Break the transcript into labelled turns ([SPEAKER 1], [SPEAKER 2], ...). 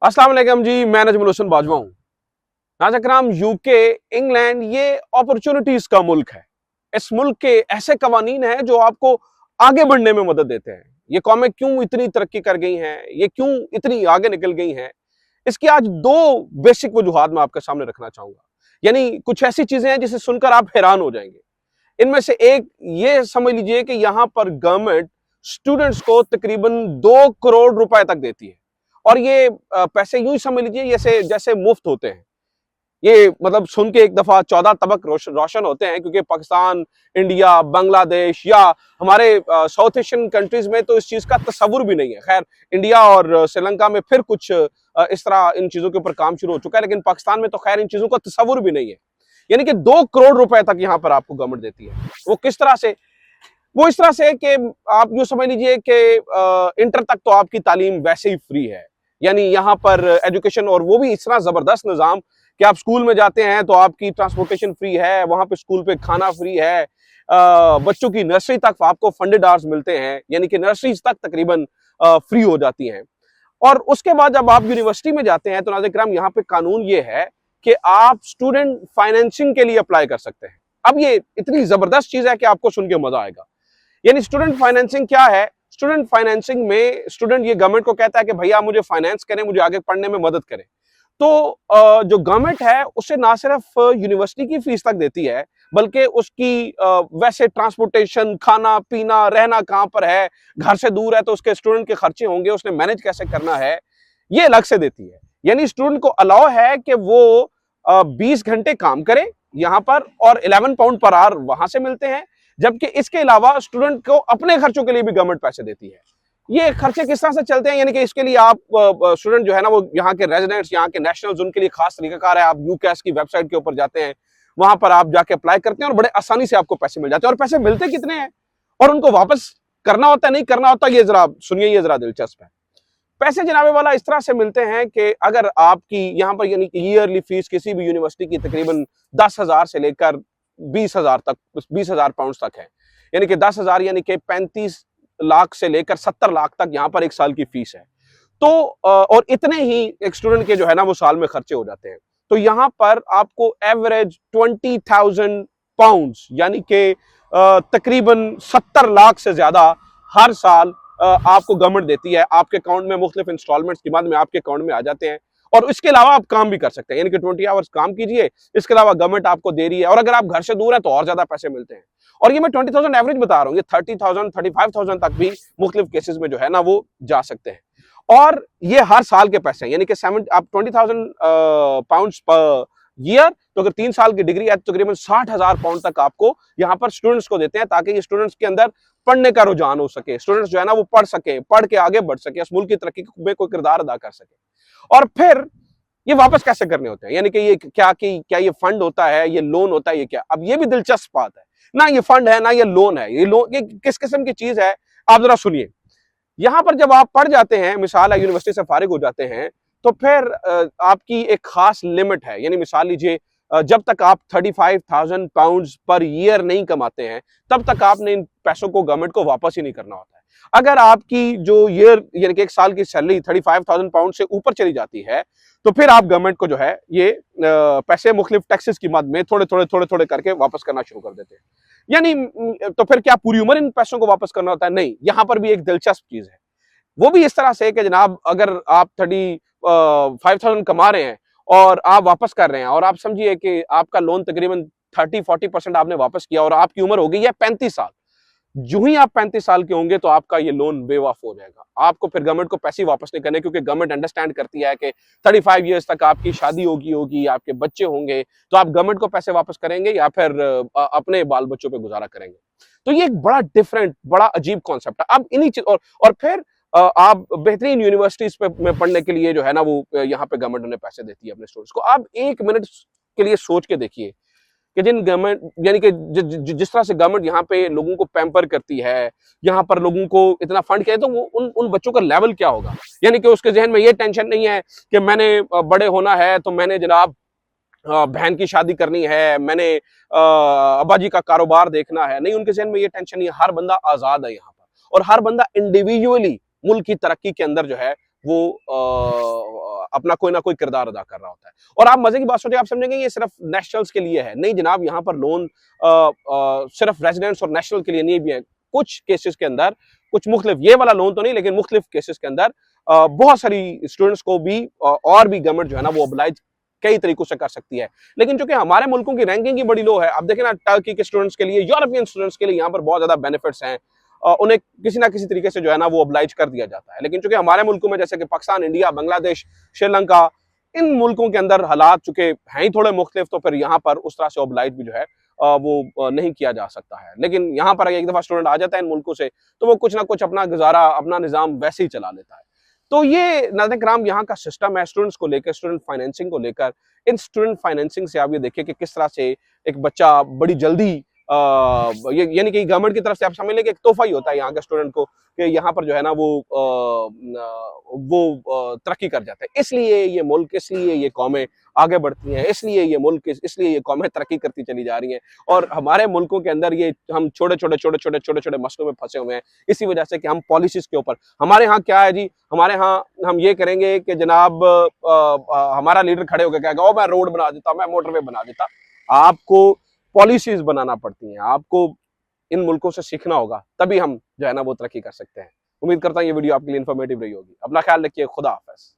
[SPEAKER 1] अस्सलाम वालेकुम जी, मैं नजमुल हुसैन बाजवा हूँ। नाज़-ए-किराम, यूके, इंग्लैंड ये अपॉर्चुनिटीज का मुल्क है। इस मुल्क के ऐसे कवानीन हैं जो आपको आगे बढ़ने में मदद देते हैं। ये कौमें क्यों इतनी तरक्की कर गई हैं, ये क्यों इतनी आगे निकल गई हैं, इसकी आज दो बेसिक वजूहात मैं आपके सामने रखना चाहूंगा। यानी कुछ ऐसी चीजें हैं जिसे सुनकर आप हैरान हो जाएंगे। इनमें से एक ये समझ लीजिए कि यहां पर गवर्नमेंट स्टूडेंट्स को तकरीबन 2 करोड़ रुपए तक देती है। और ये पैसे यूं ही समझ लीजिए जैसे जैसे मुफ्त होते हैं। ये मतलब सुन के एक दफा 14 तबक रोशन होते हैं, क्योंकि पाकिस्तान, इंडिया, बांग्लादेश या हमारे साउथ एशियन कंट्रीज में तो इस चीज का तस्वुर भी नहीं है। खैर, इंडिया और श्रीलंका में फिर कुछ इस तरह इन चीजों के ऊपर काम शुरू हो चुका है, लेकिन पाकिस्तान में तो खैर इन चीजों का तस्वुर भी नहीं है। यानी कि 2 करोड़ रुपए तक यहाँ पर आपको गवर्नमेंट देती है। वो किस तरह से? वो इस तरह से कि आप यूं समझ लीजिए कि इंटर तक तो आपकी तालीम वैसे ही फ्री है। यानी यहाँ पर एजुकेशन, और वो भी इतना जबरदस्त निज़ाम कि आप स्कूल में जाते हैं तो आपकी ट्रांसपोर्टेशन फ्री है, वहां पे स्कूल पे खाना फ्री है, बच्चों की नर्सरी तक आपको फंडेड आवर्स मिलते हैं, यानी कि नर्सरीज तक तकरीबन फ्री हो जाती हैं। और उसके बाद जब आप यूनिवर्सिटी में जाते हैं तो नाज़-ए-किराम यहाँ पे कानून ये है कि आप स्टूडेंट फाइनेंसिंग के लिए अप्लाई कर सकते हैं। अब ये इतनी जबरदस्त चीज है कि आपको सुन के मजा आएगा। यानी स्टूडेंट फाइनेंसिंग क्या है? स्टूडेंट फाइनेंसिंग में स्टूडेंट ये गवर्नमेंट को कहता है कि भैया मुझे फाइनेंस करें, मुझे आगे पढ़ने में मदद करें। तो जो गवर्नमेंट है उसे ना सिर्फ यूनिवर्सिटी की फीस तक देती है, बल्कि उसकी वैसे ट्रांसपोर्टेशन, खाना पीना, रहना कहाँ पर है, घर से दूर है तो उसके स्टूडेंट के खर्चे होंगे, उसने मैनेज कैसे करना है, ये अलग से देती है। यानी स्टूडेंट को अलाउ है कि वो 20 घंटे काम करे यहाँ पर, और 11 पाउंड पर आवर वहां से मिलते हैं। जबकि इसके अलावा स्टूडेंट को अपने खर्चों के लिए भी गवर्नमेंट पैसे देती है। ये खर्चे किस तरह से चलते हैं? यानी कि इसके लिए आप स्टूडेंट जो है ना, वो यहाँ के रेजिडेंट्स, यहाँ के नेशनल्स, उनके लिए खास तरीकाकार है। आप यूकैस की वेबसाइट के ऊपर जाते हैं, वहां पर आप जाके अप्लाई करते हैं और बड़े आसानी से आपको पैसे मिल जाते हैं। और पैसे मिलते कितने हैं और उनको वापस करना होता है नहीं करना होता, ये जरा सुनिए, ये जरा दिलचस्प है। पैसे जनाबे वाला इस तरह से मिलते हैं कि अगर आपकी यहाँ पर यानी कि ईयरली फीस किसी भी यूनिवर्सिटी की तकरीबन 10,000 से लेकर 20,000 तक, 20,000 पाउंड तक है। यानी कि 10,000 यानी कि 35 लाख से लेकर 70 लाख तक यहाँ पर एक साल की फीस है। तो और इतने ही एक स्टूडेंट के जो है ना वो साल में खर्चे हो जाते हैं। तो यहाँ पर आपको एवरेज 20,000 पाउंड यानी कि तकरीबन 70 लाख से ज्यादा हर साल आपको गवर्नमेंट देती है। आपके अकाउंट में मुख्तलिफ इंस्टॉलमेंट्स के बाद में आपके अकाउंट में आ जाते हैं। और इसके अलावा आप काम भी कर सकते हैं, यानी कि 20 आवर्स काम कीजिए, इसके अलावा गवर्नमेंट आपको दे रही है। और अगर आप घर से दूर हैं तो और ज्यादा पैसे मिलते हैं। और ये मैं 20,000 एवरेज बता रहा हूँ, ये 30,000 35,000 तक भी मुख्तलिफ केसेस में जो है ना वो जा सकते हैं। और ये हर साल के पैसे हैं, यानी कि 7 आप 20,000 पाउंड पर ईयर, तो अगर 3 साल की डिग्री है तो तकरीबन 60,000 पाउंड तक आपको यहाँ पर स्टूडेंट्स को देते हैं, ताकि ये स्टूडेंट्स के अंदर पढ़ने का रुझान हो सके, स्टूडेंट्स जो है ना वो पढ़ सके, पढ़ के आगे बढ़ सके, इस मुल्क की तरक्की में कोई किरदार अदा कर सके। और फिर ये वापस कैसे करने होते हैं? यानी कि ये क्या ये फंड होता है, ये लोन होता है, ये क्या? अब ये भी दिलचस्प बात है। ना ये फंड है ना ये लोन है। ये किस किस्म की चीज है, आप जरा सुनिए। यहां पर जब आप पढ़ जाते हैं, मिसाल है यूनिवर्सिटी से फारिग हो जाते हैं, तो फिर आपकी एक खास लिमिट है। यानी मिसाल लीजिए, जब तक आप 35,000 पाउंड पर ईयर नहीं कमाते हैं, तब तक आपने इन पैसों को गवर्नमेंट को वापस ही नहीं करना होता है। अगर आपकी जो ईयर यानी कि एक साल की सैलरी 35,000 पाउंड से ऊपर चली जाती है, तो फिर आप गवर्नमेंट को जो है ये पैसे मुख्तलिफ टैक्सेस की मद में थोड़े थोड़े करके वापस करना शुरू कर देते हैं। यानी तो फिर क्या पूरी उम्र इन पैसों को वापस करना होता है? नहीं। यहां पर भी एक दिलचस्प चीज है, वो भी इस तरह से कि जनाब, अगर आप 35,000 कमा रहे हैं और आप वापस कर रहे हैं, और आप समझिए कि आपका लोन तकरीबन 30-40% आपने वापस किया और आपकी उम्र हो गई है 35 साल। जो ही आप 35 साल के होंगे तो आपका ये लोन बेवाफ हो जाएगा। आपको फिर गवर्नमेंट को पैसे वापस नहीं करने, क्योंकि गवर्नमेंट अंडरस्टैंड करती है कि 35 ईयर्स तक आपकी शादी होगी, आपके बच्चे होंगे, तो आप गवर्नमेंट को पैसे वापस करेंगे या फिर अपने बाल बच्चों पे गुजारा करेंगे। तो ये एक बड़ा डिफरेंट, बड़ा अजीब कॉन्सेप्ट है। अब इन्हीं चीज और फिर आप बेहतरीन यूनिवर्सिटीज में पढ़ने के लिए जो है ना वो यहाँ पे गवर्नमेंट उन्हें पैसे देती है अपने स्टूडेंट्स को। आप 1 मिनट के लिए सोच के देखिए कि जिन गवर्नमेंट यानी कि जिस तरह से गवर्नमेंट यहाँ पे लोगों को पैम्पर करती है, यहाँ पर लोगों को इतना फंड किया है, तो वो उन बच्चों का लेवल क्या होगा? यानी कि उसके जहन में ये टेंशन नहीं है कि मैंने बड़े होना है तो मैंने जनाब बहन की शादी करनी है, मैंने अब्बा जी का कारोबार देखना है। नहीं, उनके जहन में ये टेंशन नहीं है। हर बंदा आजाद है यहाँ पर, और हर बंदा इंडिविजुअली मुल्क की तरक्की के अंदर जो है वो अपना कोई ना कोई किरदार अदा कर रहा होता है। और आप मजे की बात सोचिए, आप समझेंगे ये सिर्फ नेशनल्स के लिए है, नहीं जनाब, यहाँ पर लोन सिर्फ रेजिडेंट्स और नेशनल के लिए नहीं भी है। कुछ केसेस के अंदर, कुछ मुख्तलिफ, ये वाला लोन तो नहीं, लेकिन मुख्तलिफ केसेस के अंदर बहुत सारी स्टूडेंट्स को भी और भी गवर्नमेंट जो है ना वो ओबलाइज कई तरीकों से कर सकती है। लेकिन चूंकि हमारे मुल्कों की रैंकिंग ही बड़ी लो है, आप देखें ना, टर्की के स्टूडेंट्स के लिए, यूरोपियन स्टूडेंट्स के लिए यहाँ पर बहुत ज्यादा बेनिफिट्स हैं, उन्हें किसी ना किसी तरीके से जो है ना वो ओबलाइज कर दिया जाता है। लेकिन चूंकि हमारे मुल्कों में जैसे कि पाकिस्तान, इंडिया, बांग्लादेश, श्रीलंका, इन मुल्कों के अंदर हालात चूंकि हैं ही थोड़े मुख्तलिफ, तो फिर यहाँ पर उस तरह से ओबलाइज भी जो है वो नहीं किया जा सकता है। लेकिन यहाँ पर एक दफा स्टूडेंट आ जाता है इन मुल्कों से, तो वो कुछ ना कुछ अपना गुजारा, अपना निजाम वैसे ही चला लेता है। तो ये नाज़रीन किराम यहाँ का सिस्टम है स्टूडेंट्स को लेकर, स्टूडेंट फाइनेंसिंग को लेकर। इन स्टूडेंट फाइनेंसिंग से आप ये देखिए कि किस तरह से एक बच्चा बड़ी जल्दी यानी कि गवर्नमेंट की तरफ से आप समझ लें कि एक तोहफा ही होता है यहाँ के स्टूडेंट को, कि यहाँ पर जो है ना वो तरक्की कर जाते हैं। इसलिए ये मुल्क, इसलिए ये कौमें आगे बढ़ती हैं, इसलिए ये मुल्क, इसलिए ये कौमें तरक्की करती चली जा रही हैं। और हमारे मुल्कों के अंदर ये हम छोटे छोटे मसलों में फंसे हुए हैं, इसी वजह से कि हम पॉलिसीज के ऊपर, हमारे यहाँ क्या है जी, हमारे यहाँ हम ये करेंगे कि जनाब हमारा लीडर खड़े होकर कहेगा, ओ मैं रोड बना देता, मैं मोटरवे बना देता। आपको पॉलिसीज बनाना पड़ती हैं, आपको इन मुल्कों से सीखना होगा, तभी हम जो है ना वो तरक्की कर सकते हैं। उम्मीद करता हूँ ये वीडियो आपके लिए इन्फॉर्मेटिव रही होगी। अपना ख्याल रखिए, खुदा हाफिज।